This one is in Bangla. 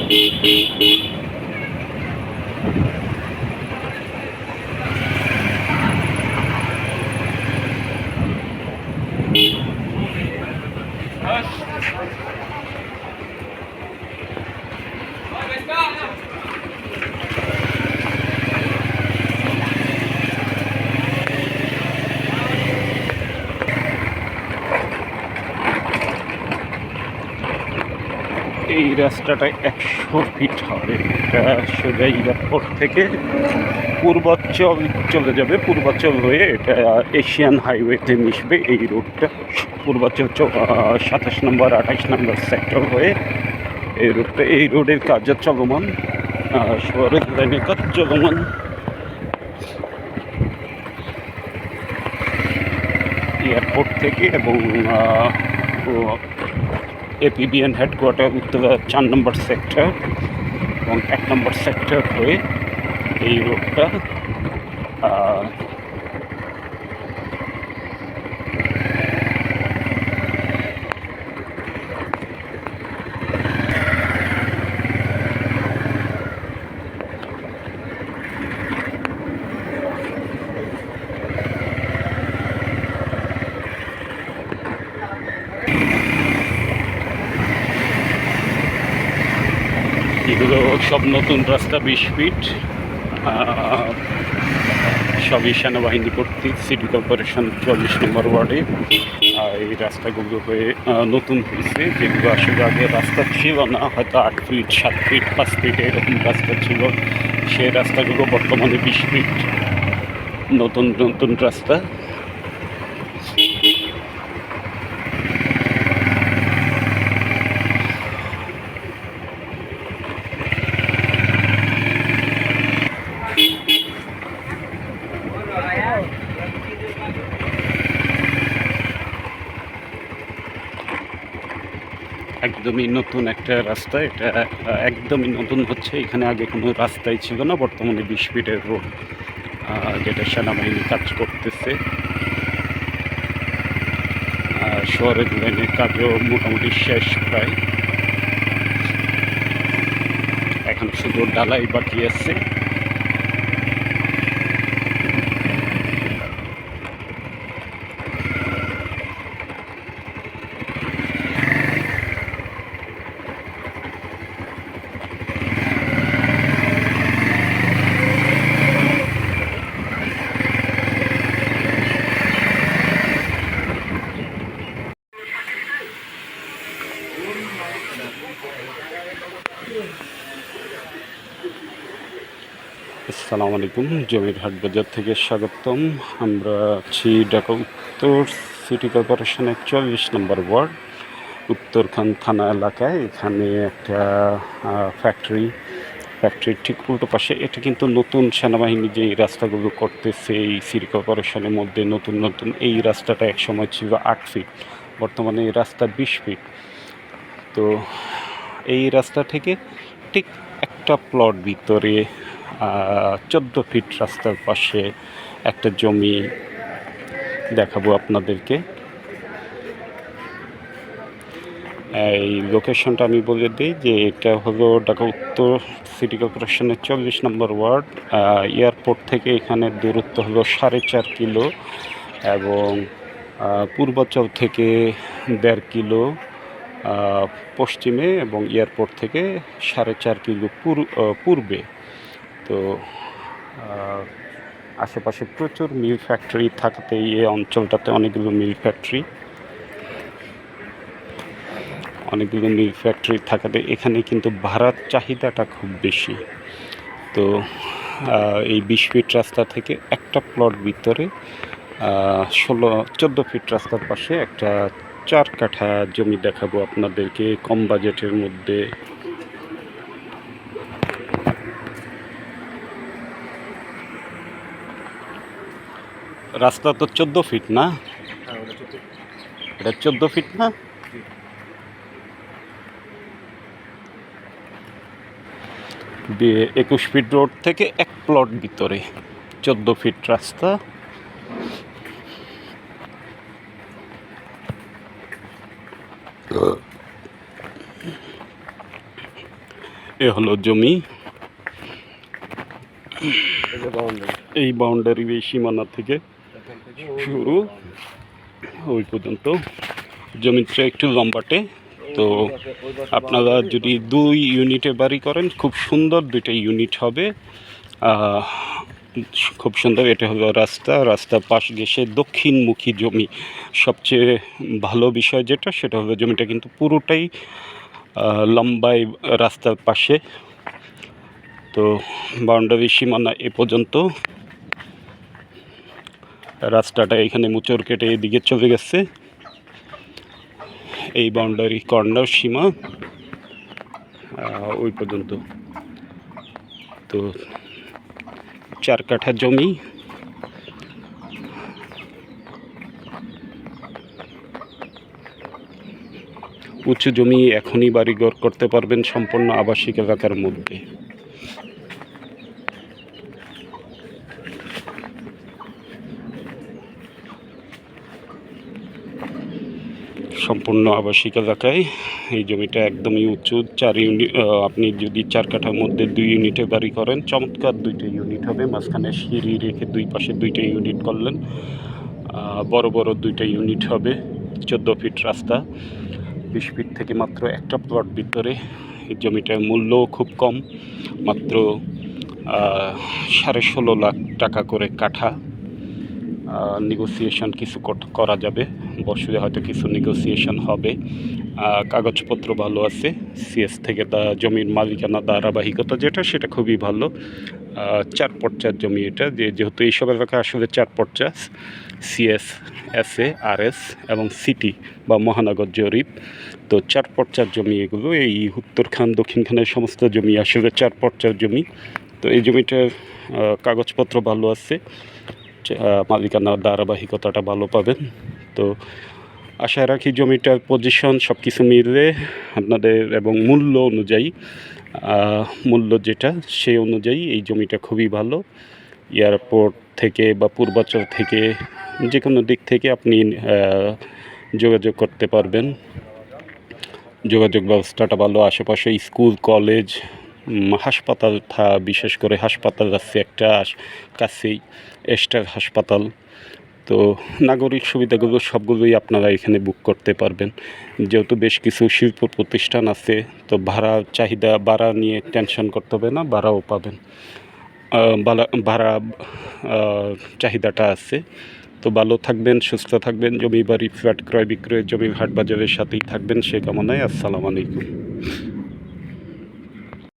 এই রাস্তাটা 100 ফিট হবে। এটা সোজা এয়ারপোর্ট থেকে পূর্বাঞ্চল চলে যাবে, পূর্বাঞ্চল হয়ে এটা এশিয়ান হাইওয়েতে মিশবে। এই রোডটা পূর্বাঞ্চল 27 নম্বর 28 নম্বর সেক্টর হয়ে এই রোডটা, এই রোডের কাজ চলমান, শহরের লাইনের কাজ চলমান। এয়ারপোর্ট থেকে এবং এপিবিএন হেডকোয়ার্টার উত্তরা 4 নম্বর সেক্টর এবং 1 নম্বর সেক্টর হয়ে এই রোডটা এগুলো সব নতুন রাস্তা, 20 ফিট, সবই সেনাবাহিনী কর্তৃক সিটি কর্পোরেশন 44 নম্বর ওয়ার্ডে এই রাস্তাগুলো হয়ে নতুন হয়েছে। যেগুলো আসলে আগে রাস্তা ছিল না, হয়তো 8 ফিট 7 ফিট 5 ফিট এরকম রাস্তা ছিল, সেই রাস্তাগুলো বর্তমানে 20 ফিট নতুন নতুন রাস্তা। একদমই নতুন একটা রাস্তা, এটা একদমই নতুন হচ্ছে। এখানে আগে কোনো রাস্তাই ছিল না, বর্তমানে 20 ফিটের রোড, যেটা সেনাবাহিনী কাজ করতেছে। শহরের লাইনের কাজও মোটামুটি শেষ প্রায়, এখন শুধু ঢালাই বাকি আছে। আসসালামু আলাইকুম, জমির হাট বাজার থেকে স্বাগতম। আমরা আছি ঢাকা উত্তর সিটি কর্পোরেশনের 44 নম্বর ওয়ার্ড, উত্তরখান থানা এলাকায়। এখানে একটা ফ্যাক্টরির ঠিক উল্টো পাশে, এটা কিন্তু নতুন সেনাবাহিনী যে এই রাস্তাগুলো করতেছে এই সিটি কর্পোরেশনের মধ্যে নতুন নতুন। এই রাস্তাটা এক সময় ছিল 8 ফিট, বর্তমানে এই রাস্তা 20 ফিট। তো এই রাস্তা থেকে ঠিক একটা প্লট ভিতরে 14 ফিট রাস্তার পাশে একটা জমি দেখাবো আপনাদেরকে। এই লোকেশনটা আমি বলে দিই যে এটা হলো ঢাকা উত্তর সিটি কর্পোরেশনের 44 নম্বর ওয়ার্ড। এয়ারপোর্ট থেকে এখানে দূরত্ব হলো 4.5 কিলো এবং পূর্বাঞ্চল থেকে 1.5 কিলো পশ্চিমে এবং এয়ারপোর্ট থেকে 4.5 কিলো পূর্বে। তো আশেপাশে প্রচুর মিল ফ্যাক্টরি থাকতে এই অঞ্চলটাতে অনেকগুলো মিল ফ্যাক্টরি থাকাতে এখানে কিন্তু ভাড়ার চাহিদাটা খুব বেশি। তো এই 20 ফিট রাস্তা থেকে একটা প্লট ভিতরে 14 ফিট রাস্তার পাশে একটা 4 কাঠা জমি দেখাবো আপনাদেরকে কম বাজেটের মধ্যে। রাস্তা তো 14 ফিট না, এটা 14 ফিট না, 21 ফিট রোড থেকে এক প্লট ভিতরে 14 ফিট রাস্তা। এ হলো জমি, এই বাউন্ডারি এই সীমানা থেকে শুরু ওই পর্যন্ত। জমিটা একটু লম্বাটে, তো আপনারা যদি 2 ইউনিটে বাড়ি করেন খুব সুন্দর 2টা ইউনিট হবে, খুব সুন্দর। এটা হলো রাস্তার পাশ ঘেঁষে দক্ষিণমুখী জমি। সবচেয়ে ভালো বিষয় যেটা, সেটা হলো জমিটা কিন্তু পুরোটাই লম্বায় রাস্তার পাশে। তো বাউন্ডারি সীমানা এ পর্যন্ত, রাস্তাটা এখানে মোচড় কেটে এদিকে চলে গেছে। এই বাউন্ডারি কর্নার সীমা ওই পর্যন্ত। তো 4 কাঠা জমি, উঁচু জমি এখনই বাড়িঘর করতে পারবেন সম্পূর্ণ আবাসিক এলাকার মধ্যে। সম্পূর্ণ আবাসিক এলাকায় এই জমিটা একদমই উঁচু। 4 ইউনিট, আপনি যদি 4 কাঠার মধ্যে 2 ইউনিটে বাড়ি করেন, চমৎকার 2টা ইউনিট হবে। মাঝখানে সিঁড়ি রেখে 2 পাশে 2টা ইউনিট করলেন, বড় বড় 2টা ইউনিট হবে। 14 ফিট রাস্তা, 20 ফিট থেকে মাত্র একটা প্লট ভিতরে। এই জমিটার মূল্যও খুব কম, মাত্র 16.5 লাখ টাকা করে কাঠা। নেগোসিয়েশন কিছু করা যাবে, বছরে হয়তো কিছু নেগোসিয়েশন হবে। কাগজপত্র ভালো আছে, সিএস থেকে জমির মালিকানা ধারাবাহিকতা যেটা, সেটা খুবই ভালো। 4 পর্চার জমি এটা, যেহেতু এইসব এলাকা আসলে 4 পর্চা, সিএস, এসএ, আরএস এবং সিটি বা মহানগর জরিপ। তো 4 পর্চার জমি এগুলো। এই উত্তরখান দক্ষিণখানের সমস্ত জমি আসলে 4 পর্চার জমি। তো এই জমিটার কাগজপত্র ভালো আছে, মালিকানার ধারাবাহিকতাটা ভালো পাবেন। তো আশা রাখি জমিটার পজিশন সব কিছু মিলে আপনাদের এবং মূল্য অনুযায়ী, মূল্য যেটা সেই অনুযায়ী এই জমিটা খুবই ভালো। এয়ারপোর্ট থেকে বা পূর্বাচল থেকে যে কোনো দিক থেকে আপনি যোগাযোগ করতে পারবেন। যোগাযোগ ব্যবস্থাটা ভালো, আশেপাশে স্কুল, কলেজ, হাসপাতাল, বিশেষ করে হাসপাতাল আছে একটা কাছেই, এস্টার হাসপাতাল। তো নাগরিক সুবিধাগুলো সবগুলোই আপনারা এখানে বুক করতে পারবেন। যেহেতু বেশ কিছু শিল্প প্রতিষ্ঠান আছে, তো ভাড়া নিয়ে টেনশন করতে হবে না, ভাড়াও পাবেন। ভাড়া চাহিদাটা আছে। তো ভালো থাকবেন, সুস্থ থাকবেন, জমি বাড়ি ফ্ল্যাট ক্রয় বিক্রয় জমির হাট বাজারের সাথেই থাকবেন, সে কামনায়। আসসালামু আলাইকুম।